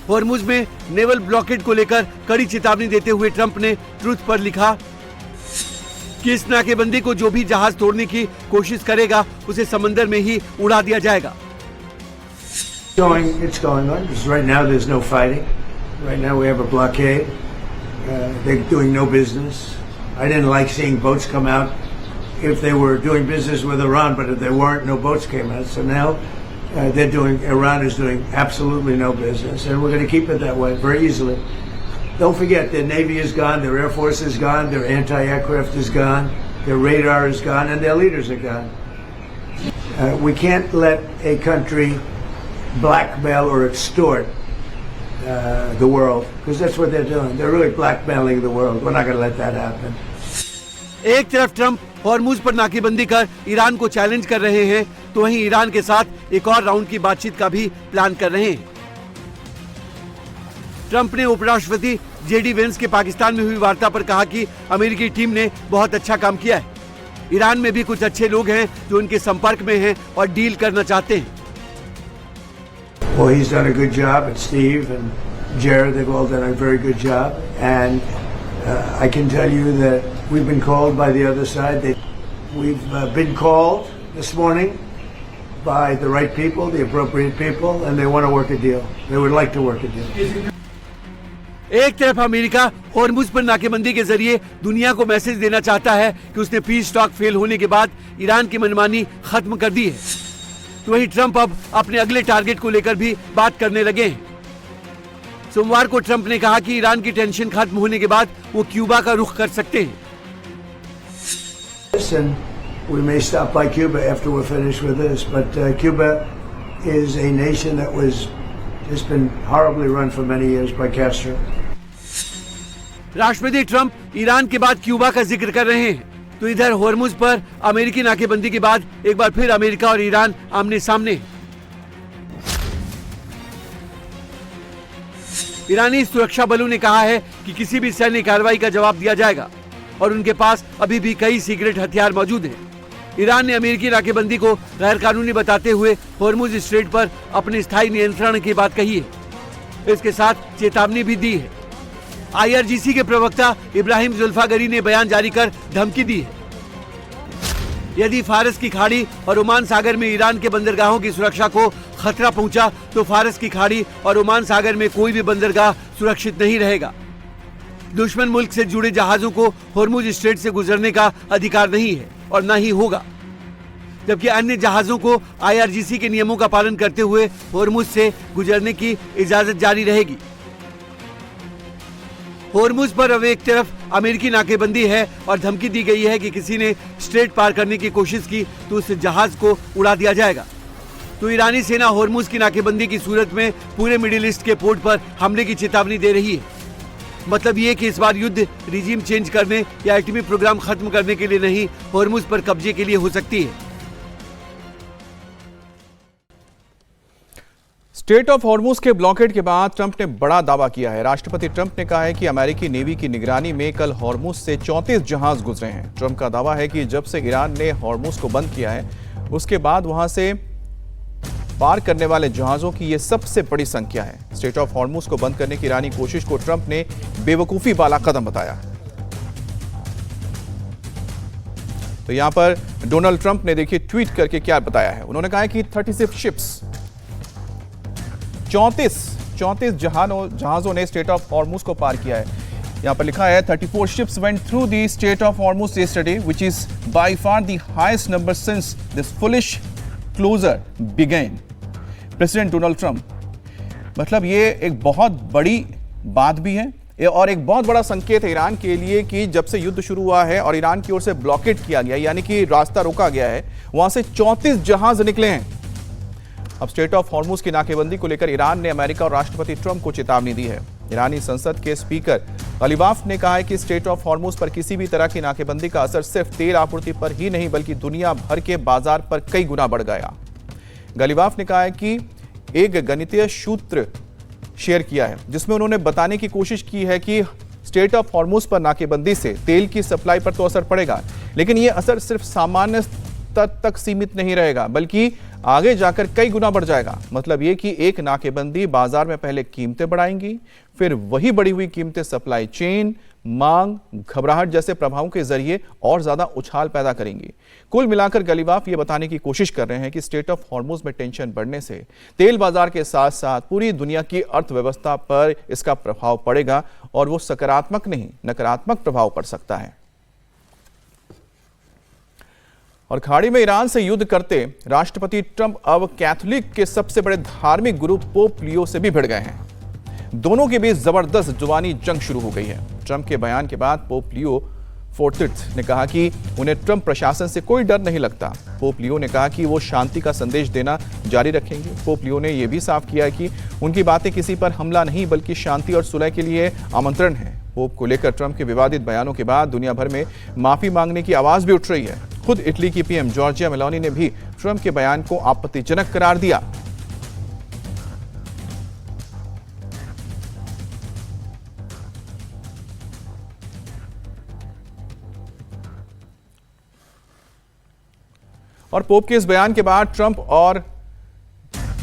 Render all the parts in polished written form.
Hormuz में naval blockade को लेकर कड़ी चेतावनी देते हुए ट्रंप ने ट्रूथ पर लिखा कि इस नाकेबंदी को जो भी जहाज तोड़ने की कोशिश करेगा उसे समंदर में ही उड़ा दिया जाएगा। It's going on. Because right now there's no fighting. Right now we have a blockade. They're doing no business. I didn't like seeing boats come out if they were doing business with Iran, but if they weren't, no boats came out. So now Iran is doing absolutely no business, and we're going to keep it that way very easily. Don't forget, their Navy is gone, their Air Force is gone, their anti-aircraft is gone, their radar is gone, and their leaders are gone. We can't let a country blackmail or extort the world, because that's what they're doing. They're really blackmailing the world. We're not going to let that happen. एक तरफ Trump Hormuz पर नाकेबंदी कर Iran को challenge कर रहे हैं, तो वहीं ईरान के साथ एक और राउंड की बातचीत का भी प्लान कर रहे हैं। ट्रंप ने उपराष्ट्रपति जेडी वेंस के पाकिस्तान में हुई वार्ता पर कहा कि अमेरिकी टीम ने बहुत अच्छा काम किया है। ईरान में भी कुछ अच्छे लोग हैं जो उनके संपर्क में हैं और डील करना चाहते हैं। Well, he's done a good job, and Steve and Jared, they've all done a very good job. And I can tell you that we've been called by the other side. We've been called this morning by the right people, the appropriate people, and they want to work a deal. They would like to work a deal. एक तरफ America Hormuz पर नाकेबंदी के जरिए दुनिया को message देना चाहता है कि उसने पीस टॉक फेल होने के बाद ईरान की मनमानी खत्म कर दी है, तो वहीं ट्रंप अब अपने अगले टारगेट को लेकर भी बात करने लगे हैं। सोमवार को ट्रंप ने कहा कि ईरान की टेंशन खत्म होने के बाद वो क्यूबा का रुख कर सकते हैं। Listen, we may stop by Cuba after we're finished with this, but Cuba is a nation that has been horribly run for many years by Castro. राष्ट्रपति ट्रंप ईरान के बाद क्यूबा का जिक्र कर रहे हैं, तो इधर हॉर्मुज पर अमेरिकी नाकेबंदी के बाद एक बार फिर अमेरिका और ईरान आमने सामने। ईरानी सुरक्षा बलों ने कहा है कि किसी भी सैन्य कार्रवाई का जवाब दिया जाएगा और उनके पास अभी भी कई सीक्रेट हथियार मौजूद हैं। ईरान ने अमेरिकी नाकेबंदी को गैर कानूनी बताते हुए हॉर्मुज स्ट्रेट पर अपने स्थायी नियंत्रण की बात कही है। इसके साथ चेतावनी भी दी है। IRGC के प्रवक्ता इब्राहिम जुल्फागरी ने बयान जारी कर धमकी दी है, यदि फारस की खाड़ी और ओमान सागर में ईरान के बंदरगाहों की सुरक्षा को खतरा पहुंचा तो फारस की खाड़ी और ओमान सागर में कोई भी बंदरगाह सुरक्षित नहीं रहेगा। दुश्मन मुल्क से जुड़े जहाजों को हॉर्मुज स्ट्रेट से गुजरने का अधिकार नहीं है और न ही होगा, जबकि अन्य जहाजों को IRGC के नियमों का पालन करते हुए हॉर्मुज से गुजरने की इजाजत जारी रहेगी। हॉर्मुज पर अब एक तरफ अमेरिकी नाकेबंदी है और धमकी दी गई है कि किसी ने स्ट्रेट पार करने की कोशिश की तो उस जहाज को उड़ा दिया जाएगा। तो ईरानी सेना हॉर्मुज की नाकेबंदी की सूरत में पूरे मिडिल ईस्ट के पोर्ट पर हमले की चेतावनी दे रही है। मतलब ये कि इस बार युद्ध रिजीम चेंज करने या एटमी प्रोग्राम खत्म करने के लिए नहीं, हॉर्मुज पर कब्जे के लिए हो सकती है। स्टेट ऑफ हॉर्मुज के ब्लॉकेड के बाद ट्रंप ने बड़ा दावा किया है। राष्ट्रपति ट्रंप ने कहा है कि अमेरिकी नेवी की निगरानी में कल हॉर्मुज से 34 जहाज गुजरे हैं। ट्रंप का दावा है कि जब से ईरान ने हॉर्मुज को बंद किया है उसके बाद वहां से पार करने वाले जहाजों की यह सबसे बड़ी संख्या है। स्टेट ऑफ हॉर्मुज को बंद करने की ईरानी कोशिश को ट्रंप ने बेवकूफी वाला कदम बताया। तो यहां पर डोनाल्ड ट्रंप ने देखिए ट्वीट करके क्या बताया है। उन्होंने कहा है कि 36 शिप्स 34 जहाजों ने स्टेट ऑफ हॉर्मुज को पार किया है। यहां पर लिखा है 34 ships went through the Strait of Hormuz yesterday, which is by far the highest number since this foolish closure began. President Donald Trump. मतलब ये एक बहुत बड़ी बात भी है और एक बहुत बड़ा संकेत है ईरान के लिए कि जब से युद्ध शुरू हुआ है और ईरान की ओर से ब्लॉकेट किया गया, यानी कि रास्ता रोका गया है, वहां से 34 जहाज निकले हैं। अब स्टेट ऑफ हॉर्मुज की नाकेबंदी को लेकर ईरान ने अमेरिका और राष्ट्रपति ट्रंप को चेतावनी दी है। ईरानी संसद के स्पीकर गलीबाफ ने कहा है कि स्टेट ऑफ हॉर्मुज पर किसी भी तरह की नाकेबंदी का असर सिर्फ तेल आपूर्ति पर ही नहीं बल्कि दुनिया भर के बाजार पर कई गुना बढ़ गया। गलीबाफ ने कहा है कि एक गणितीय सूत्र शेयर किया है जिसमें उन्होंने बताने की कोशिश की है कि स्टेट ऑफ हॉर्मुज पर नाकेबंदी से तेल की सप्लाई पर तो असर पड़ेगा, लेकिन यह असर सिर्फ सामान्य स्तर तक सीमित नहीं रहेगा बल्कि आगे जाकर कई गुना बढ़ जाएगा। मतलब ये कि एक नाकेबंदी बाजार में पहले कीमतें बढ़ाएंगी, फिर वही बढ़ी हुई कीमतें सप्लाई चेन, मांग, घबराहट जैसे प्रभावों के जरिए और ज्यादा उछाल पैदा करेंगी। कुल मिलाकर गलीवाफ ये बताने की कोशिश कर रहे हैं कि स्ट्रेट ऑफ हॉर्मुज में टेंशन बढ़ने से तेल बाजार के साथ साथ पूरी दुनिया की अर्थव्यवस्था पर इसका प्रभाव पड़ेगा और वो सकारात्मक नहीं नकारात्मक प्रभाव पड़ सकता है। और खाड़ी में ईरान से युद्ध करते राष्ट्रपति ट्रंप अब कैथोलिक के सबसे बड़े धार्मिक गुरु पोप लियो से भी भिड़ गए हैं। दोनों के बीच जबरदस्त जुबानी जंग शुरू हो गई है। ट्रंप के बयान के बाद पोप लियो 14 ने कहा कि उन्हें ट्रंप प्रशासन से कोई डर नहीं लगता। पोप लियो ने कहा कि वो शांति का संदेश देना जारी रखेंगे। पोप लियो ने यह भी साफ किया कि उनकी बातें किसी पर हमला नहीं बल्कि शांति और सुलह के लिए आमंत्रण है। पोप को लेकर ट्रंप के विवादित बयानों के बाद दुनिया भर में माफी मांगने की आवाज भी उठ रही है। खुद इटली की पीएम जॉर्जिया मेलोनी ने भी ट्रंप के बयान को आपत्तिजनक करार दिया। और पोप के इस बयान के बाद ट्रंप और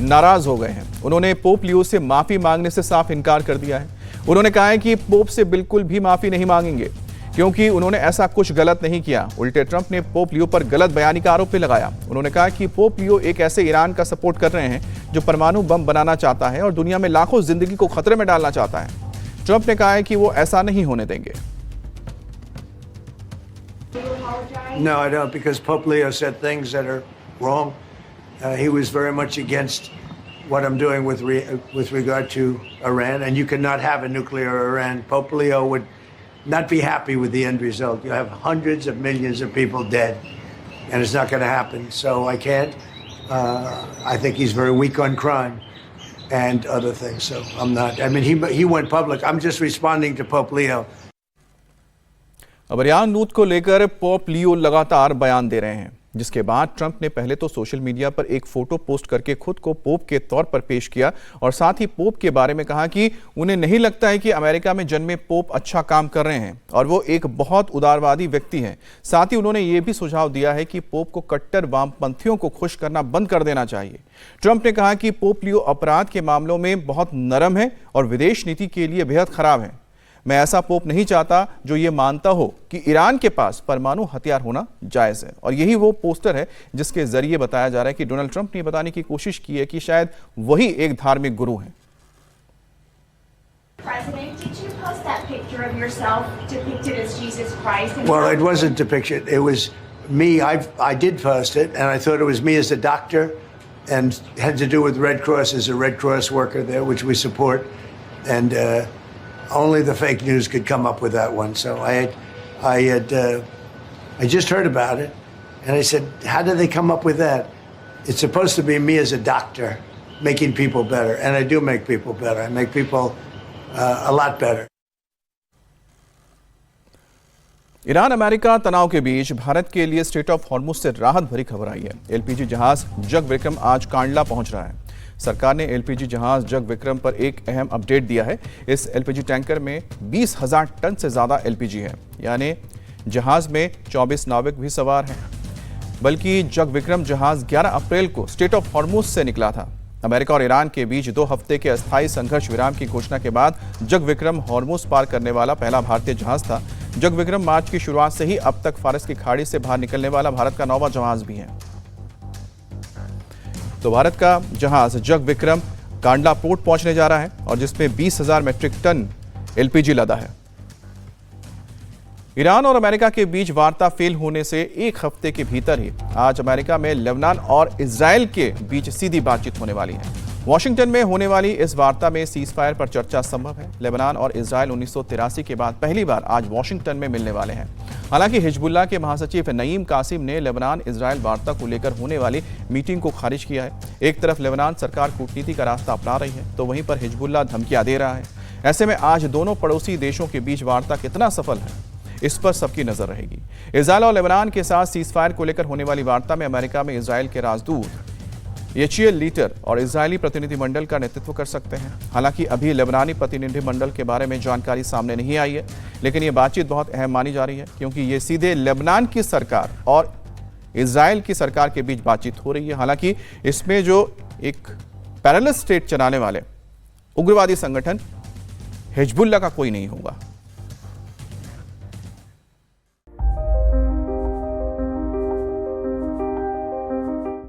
नाराज हो गए हैं। उन्होंने पोप लियो से माफी मांगने से साफ इनकार कर दिया है। उन्होंने कहा है कि पोप से बिल्कुल भी माफी नहीं मांगेंगे क्योंकि उन्होंने ऐसा कुछ गलत नहीं किया। उल्टे ट्रंप ने पोप लियो पर गलत बयानी का आरोप भी लगाया। उन्होंने कहा कि पोप लियो एक ऐसे ईरान का सपोर्ट कर रहे हैं जो परमाणु बम बनाना चाहता है और दुनिया में लाखों जिंदगी को खतरे में डालना चाहता है। ट्रंप ने कहा है कि वो ऐसा नहीं होने देंगे। No, I don't, because Pope Leo said things that are wrong. He was very much against what I'm doing with regard to Iran, and you cannot have a nuclear Iran. Pope Leo would not be happy with the end result. You have hundreds of millions of people dead, and it's not going to happen. So I can't. I think he's very weak on crime and other things. So I'm not. I mean, he went public. I'm just responding to Pope Leo. अब Iran युद्ध को लेकर Pope Leo लगातार बयान दे रहे हैं, जिसके बाद ट्रंप ने पहले तो सोशल मीडिया पर एक फोटो पोस्ट करके खुद को पोप के तौर पर पेश किया और साथ ही पोप के बारे में कहा कि उन्हें नहीं लगता है कि अमेरिका में जन्मे पोप अच्छा काम कर रहे हैं और वो एक बहुत उदारवादी व्यक्ति हैं। साथ ही उन्होंने ये भी सुझाव दिया है कि पोप को कट्टर वामपंथियों को खुश करना बंद कर देना चाहिए। ट्रंप ने कहा कि पोप लियो अपराध के मामलों में बहुत नरम है और विदेश नीति के लिए बेहद खराब है। मैं ऐसा पोप नहीं चाहता जो ये मानता हो कि ईरान के पास परमाणु हथियार होना जायज है। और यही वो पोस्टर है जिसके जरिए बताया जा रहा है कि डोनाल्ड ट्रंप ने बताने की कोशिश की है कि शायद वही एक धार्मिक गुरु हैं। Well, it wasn't depicted. It was me. I did post it, and I thought it was me as a doctor, and had to do with Red Cross as a Red Cross worker there, which we support, and only the fake news could come up with that one. So I just heard about it, and I said, "How did they come up with that?" It's supposed to be me as a doctor making people better, and I do make people better. I make people a lot better. Iran America तनाव के बीच भारत के लिए straight of Hormuz से राहत भरी खबर आई है। LPG जहाज जग विक्रम आज कांडला पहुंच रहा है। सरकार ने एलपीजी जहाज जग विक्रम पर एक अहम अपडेट दिया है। इस एलपीजी टैंकर में 20,000 टन से ज्यादा एलपीजी है, यानी जहाज में 24 नाविक भी सवार हैं। बल्कि जग विक्रम जहाज 11 अप्रैल को स्ट्रेट ऑफ हॉर्मुज से निकला था। अमेरिका और ईरान के बीच 2 हफ्ते के अस्थायी संघर्ष विराम की घोषणा के बाद जग विक्रम हॉर्मुज पार करने वाला पहला भारतीय जहाज था। जग विक्रम मार्च की शुरुआत से ही अब तक फारस की खाड़ी से बाहर निकलने वाला भारत का 9वां जहाज भी है। तो भारत का जहाज जग विक्रम कांडला पोर्ट पहुंचने जा रहा है और जिसमें 20,000 मीट्रिक टन एलपीजी लदा है। ईरान और अमेरिका के बीच वार्ता फेल होने से 1 हफ्ते के भीतर ही आज अमेरिका में लेबनान और इजराइल के बीच सीधी बातचीत होने वाली है। वॉशिंगटन में होने वाली इस वार्ता में सीजफायर पर चर्चा संभव है। लेबनान और इजराइल 1983 के बाद पहली बार आज वॉशिंगटन में मिलने वाले हैं। हालांकि हिजबुल्लाह के महासचिव नईम कासिम ने लेबनान इजराइल वार्ता को लेकर होने वाली मीटिंग को खारिज किया है। एक तरफ लेबनान सरकार कूटनीति का रास्ता अपना रही है तो वहीं पर हिजबुल्लाह धमकियां दे रहा है। ऐसे में आज दोनों पड़ोसी देशों के बीच वार्ता कितना सफल है, इस पर सबकी नजर रहेगी। इजराइल और लेबनान के साथ सीजफायर को लेकर होने वाली वार्ता में अमेरिका में इजराइल के राजदूत एचियल लीटर और इजरायली प्रतिनिधिमंडल का नेतृत्व कर सकते हैं। हालांकि अभी लेबनानी प्रतिनिधिमंडल के बारे में जानकारी सामने नहीं आई है, लेकिन ये बातचीत बहुत अहम मानी जा रही है क्योंकि ये सीधे लेबनान की सरकार और इजराइल की सरकार के बीच बातचीत हो रही है। हालांकि इसमें जो एक पैरेलल स्टेट चलाने वाले उग्रवादी संगठन हिजबुल्लाह का कोई नहीं होगा।